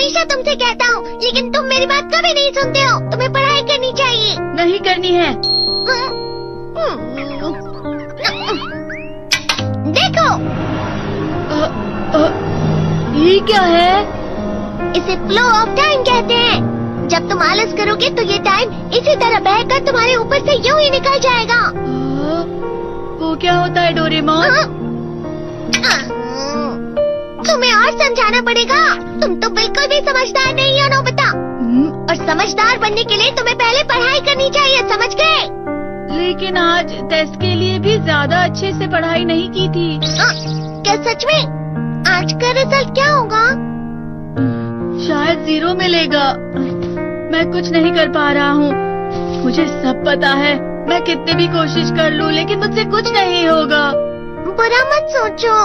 हमेशा तुमसे कहता हूँ, लेकिन तुम मेरी बात कभी नहीं सुनते हो। तुम्हें पढ़ाई करनी चाहिए। नहीं करनी है। देखो, ये क्या है? इसे फ्लो ऑफ टाइम कहते हैं। जब तुम आलस करोगे तो ये टाइम इसी तरह बहकर तुम्हारे ऊपर से यूं ही निकल जाएगा। वो क्या होता है डोरेमोन? तुम्हें और समझाना पड़ेगा। तुम तो बिल्कुल भी समझदार नहीं हो नोबिता। और समझदार बनने के लिए तुम्हें पहले पढ़ाई करनी चाहिए, समझ गए? लेकिन आज टेस्ट के लिए भी ज्यादा अच्छे से पढ़ाई नहीं की थी। क्या सच में? आज का रिजल्ट क्या होगा? शायद 0 मिलेगा। मैं कुछ नहीं कर पा रहा हूँ। मुझे सब पता है। मैं कितनी भी कोशिश कर लूँ, लेकिन मुझसे कुछ नहीं होगा। बुरा मत सोचो।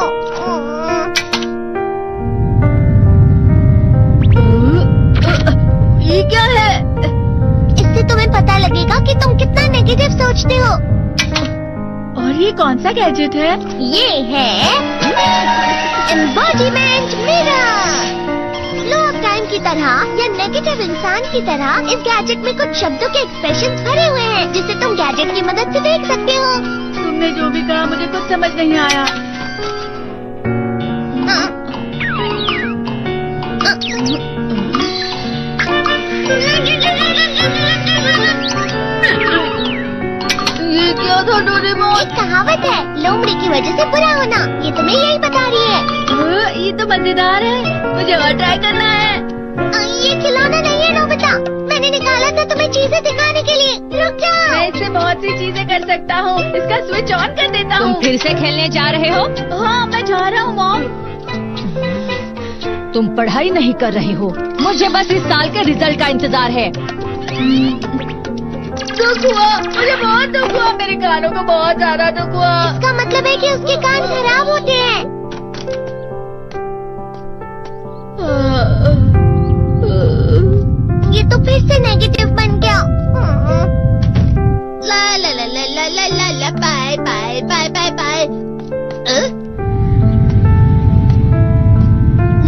ये क्या है? इससे तुम्हें पता लगेगा कि तुम कितना नेगेटिव सोचते हो। और ये कौन सा गैजेट है? ये है embodiment mirror. Flow of time की तरह या नेगेटिव इंसान की तरह इस गैजेट में कुछ शब्दों के एक्सप्रेशंस भरे हुए हैं, जिसे तुम गैजेट की मदद से देख सकते हो। तुमने जो भी कहा मुझे कुछ समझ नहीं आया। ये क्या था डोरेमोन? एक कहावत है, लोमड़ी की वजह से बुरा होना। ये तुम्हें यही बता रही है। ये तो मजेदार है। मुझे और ट्राई करना है। ये खिलौना नहीं है नोबिता। मैंने निकाला था तुम्हें चीजें दिखाने के लिए। रुक जाओ। मैं इससे बहुत सी चीजें कर सकता हूँ। इसका स्विच ऑन कर देता हूँ। तुम फिर से खेलने जा रहे हो? हाँ, मैं जा रहा हूँ मॉम। तुम पढ़ाई नहीं कर रहे हो। मुझे बस इस साल के रिजल्ट का इंतजार है। दुख हुआ, मुझे बहुत दुख हुआ। मेरे कानों को बहुत ज्यादा दुख हुआ। इसका मतलब है कि उसके कान खराब होते हैं। ये तो फिर से नेगेटिव बन गया। ला ला ला ला ला ला ला ला bye bye bye bye bye.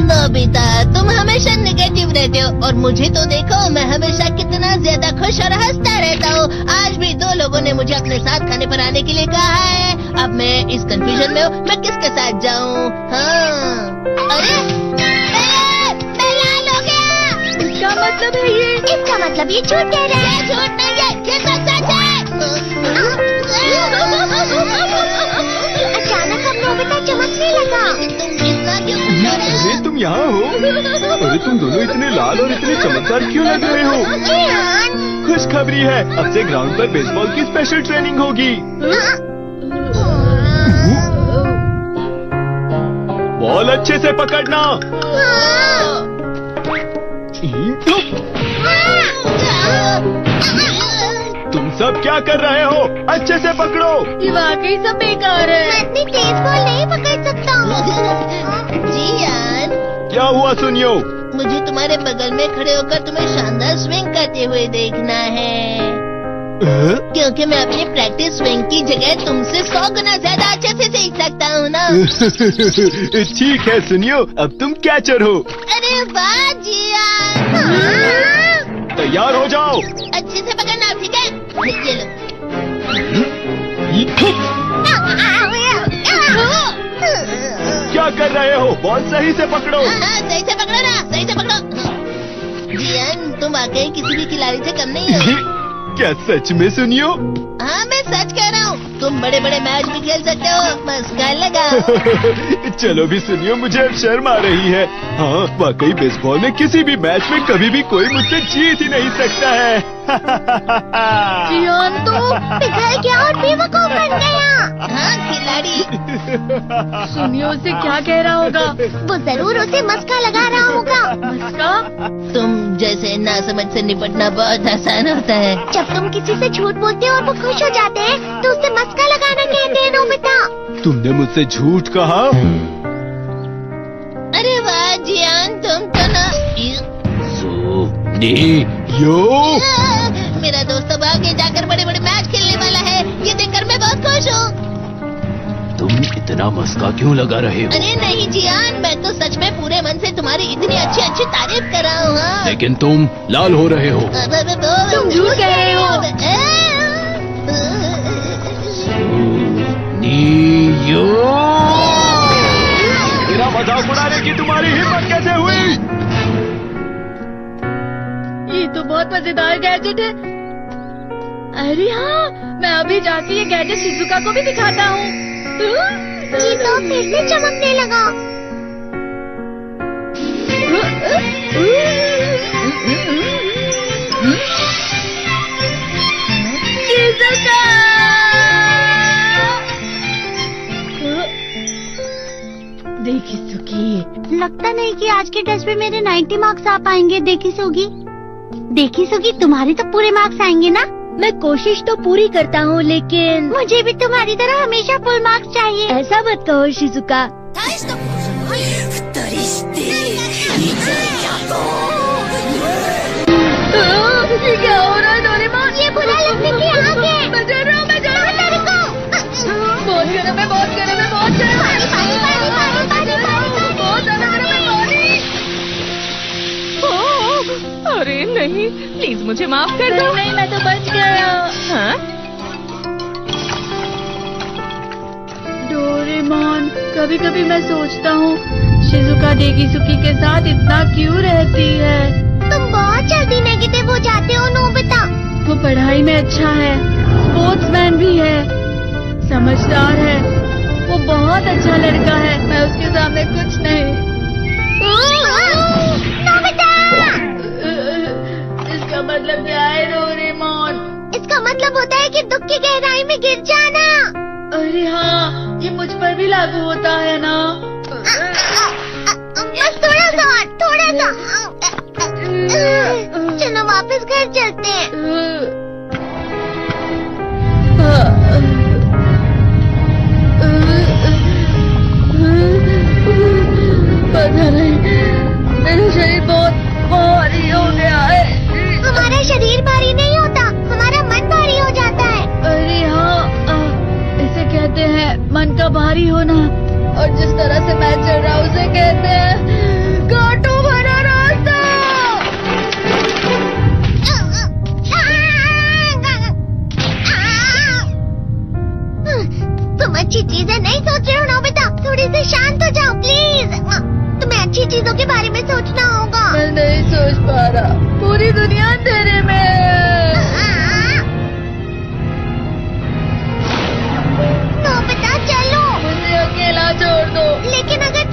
Nobita, तुम हमेशा नेगेटिव रहते हो और मुझे तो देखो, मैं हमेशा कितना ज्यादा खुश और हंसता रहता हूँ। आज भी 2 लोगों ने मुझे अपने साथ खाने पर आने के लिए कहा है। अब मैं इस कंफ्यूजन में हूँ, मैं किसके साथ जाऊँ? हाँ, अरे मैं लाल हो गया। क्या मतलब है ये? इसका मतलब ये झूठ कह रहा है। झूठ नहीं है, ये सच है। अचानक अब नोबिता चमकने लगा। तुम इतना क्यों खुश हो रहे हो? अरे तुम यहाँ हो? अरे तुम दोनों इतने लाल और इतने चमकदार क्यों लग रहे हो? जियान। खुशखबरी है, अब से ग्राउंड पर बेसबॉल की स्पेशल ट्रेनिंग होगी। बॉल अच्छे से पकड़ना। तुम सब क्या कर रहे हो? अच्छे से पकड़ो। ये वाकई सब बेकार है। मैं इतनी तेज बॉल नहीं पकड़ सकता हूँ। जियान, क्या हुआ सुनियो? मुझे तुम्हारे बगल में खड़े होकर तुम्हें शानदार स्विंग करते हुए देखना है, क्योंकि मैं अपनी प्रैक्टिस स्विंग की जगह तुमसे 100 गुना ज्यादा अच्छे से सीख सकता हूँ ना। ठीक है सुनियो, अब तुम कैचर हो। अरे वाह जियान। तैयार हो जाओ। अच्छे से पकड़ना, ठीक है? ये लो। क्या कर रहे हो? बॉल सही से पकड़ो। सही से पकड़ो ना, सही से पकड़ो। जियान, तुम वाकई किसी भी खिलाड़ी से कम नहीं हो। क्या सच में सुनियो? हाँ, मैं सच कह रहा हूँ। तुम बड़े बड़े मैच भी खेल सकते हो, बस कर लगा। चलो भी सुनियो, मुझे अब शर्म आ रही है। हाँ, वाकई बेसबॉल में किसी भी मैच में कभी भी कोई मुझसे जीत ही नहीं सकता है। जियान तो पिघल गया और बेवकूफ बन गया। हाँ, खिलाड़ी। सुनियो उसे क्या कह रहा होगा? वो जरूर उसे मस्का लगा रहा होगा। मस्का? तुम जैसे नासमझ से निपटना बहुत आसान होता है। जब तुम किसी से झूठ बोलते हो और वो खुश हो जाते हैं, तो उसे मस्का लगाना कहते हैं नोबिता। तुमने मुझसे झूठ कहा? अरे वाह जियान, तुम तो ना। यो, मेरा दोस्त अब आगे जाकर बड़े बड़े मैच खेलने वाला है। ये देखकर मैं बहुत खुश हूँ। तुम इतना मस्का क्यों लगा रहे हो? अरे नहीं जियान, मैं तो सच में पूरे मन से तुम्हारी इतनी अच्छी अच्छी तारीफ कर रहा हूँ। हाँ। लेकिन तुम लाल हो रहे हो। तुम झूठ कह रहे हो। मेरा मजाक उड़ाने की तुम्हारी हिम्मत कैसे हुई? ये तो बहुत मजेदार गैजेट है। अरे हाँ, मैं अभी जाके ये गैजेट शिजुका को भी दिखाता हूँ। ये तो फिर से चमकने लगा। शिजुका! देखी सुगी, लगता नहीं कि आज के टेस्ट में मेरे 90 मार्क्स आ पाएंगे। देखी सुगी, तुम्हारे तो पूरे मार्क्स आएंगे ना? मैं कोशिश तो पूरी करता हूँ, लेकिन मुझे भी तुम्हारी तरह हमेशा फुल मार्क्स चाहिए। ऐसा मत कहो शिजुका। ये क्या हो रहा है डोरेमोन? ये बुरा लगने की आग है। मैं डर रहा हूँ, मैं डर रहा हूँ। बहुत गर्म है, बहुत गर्म है, बहुत गर्म है। बहुत ज्यादा गर्म है पानी। अरे नहीं, प्लीज मुझे माफ कर दो। नहीं, मैं तो बच गया। हाँ? डोरेमोन, कभी कभी मैं सोचता हूँ शिजुका डेगिसुकी के साथ इतना क्यों रहती है। तुम बहुत जल्दी नेगेटिव हो जाते हो नोबिता। वो पढ़ाई में अच्छा है, स्पोर्ट्समैन भी है, समझदार है, वो बहुत अच्छा लड़का है। मैं उसके सामने कुछ नहीं। नोबिता! इसका मतलब क्या है डोरेमोन? इसका मतलब होता है कि दुख की गहराई में गिर जाना। अरे हाँ, ये मुझ पर भी लागू होता है ना। बस थोड़ा सा। चलो वापस घर चलते हैं। पता नहीं, मेरा शरीर बहुत भारी हो गया है। हमारा शरीर भारी नहीं होता, हमारा मन भारी हो जाता है। अरे हाँ, इसे कहते हैं मन का भारी होना। और जिस तरह से मैं चल रहा हूँ उसे कहते हैं कांटों भरा रास्ता। तुम अच्छी चीजें नहीं सोच रहे हो नोबिता, थोड़ी सी शांत हो जाओ प्लीज। तुम्हें अच्छी चीजों के बारे में सोचना होगा। मैं नहीं सोच पा रहा, पूरी दुनिया अंधेरे में है। नोबिता चलो। मुझे अकेला छोड़ दो। लेकिन अगर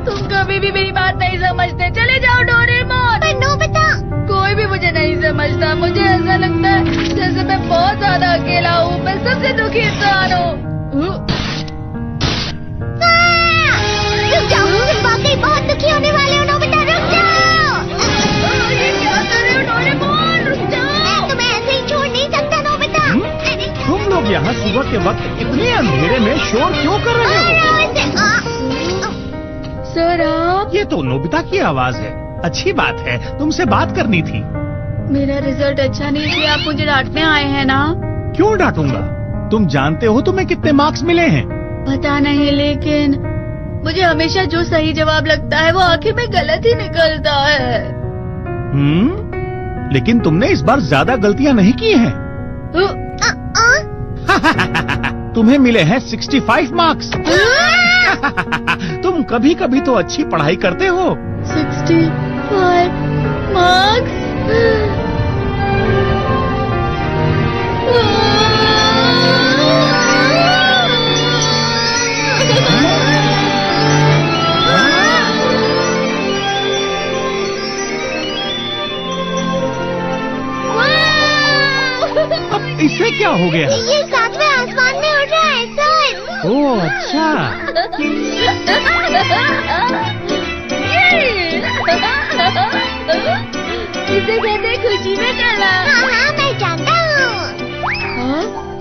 तुम कभी भी मेरी बात नहीं समझते, चले जाओ डोरेमोन। पर नोबिता। कोई भी मुझे नहीं समझता। मुझे ऐसा लगता है जैसे मैं बहुत ज्यादा अकेला हूँ। मैं सबसे दुखी इंसान हूँ। रुक जाओ, तुम वाकई बहुत दुखी होने वाले हो नोबिता, रुक जाओ। ये क्या कर रहे हो डोरेमोन? रुक जाओ। मैं तुम्हें ऐसे ही छोड़ नहीं सकता नोबिता। अरे तुम लोग यहाँ सुबह के वक्त इतने अंधेरे में शोर क्यों कर रहे हो? सर आप? ये तो नोबिता की आवाज है। अच्छी बात है, तुमसे बात करनी थी। मेरा रिजल्ट अच्छा नहीं इसलिए आप मुझे डांटने आए हैं ना? क्यों डांटूंगा? तुम जानते हो तुम्हें कितने मार्क्स मिले हैं? पता नहीं, लेकिन मुझे हमेशा जो सही जवाब लगता है वो आखिर में गलत ही निकलता है। लेकिन तुमने इस बार ज्यादा गलतियाँ नहीं की हैं। तुम्हें मिले हैं 65 मार्क्स। तुम कभी कभी तो अच्छी पढ़ाई करते हो। 65 मार्क्स? अब इससे क्या हो गया? ये सातवें आसमान में उड़ रहा है सर। ओह अच्छा। इसे कहते खुशी में करना। हाँ मैं जानता हूँ।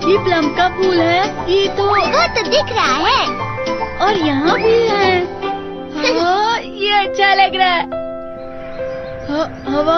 ये प्लम का फूल है। ये तो वो तो दिख रहा है। और यहाँ भी है। हाँ, ये अच्छा लग रहा है। हवा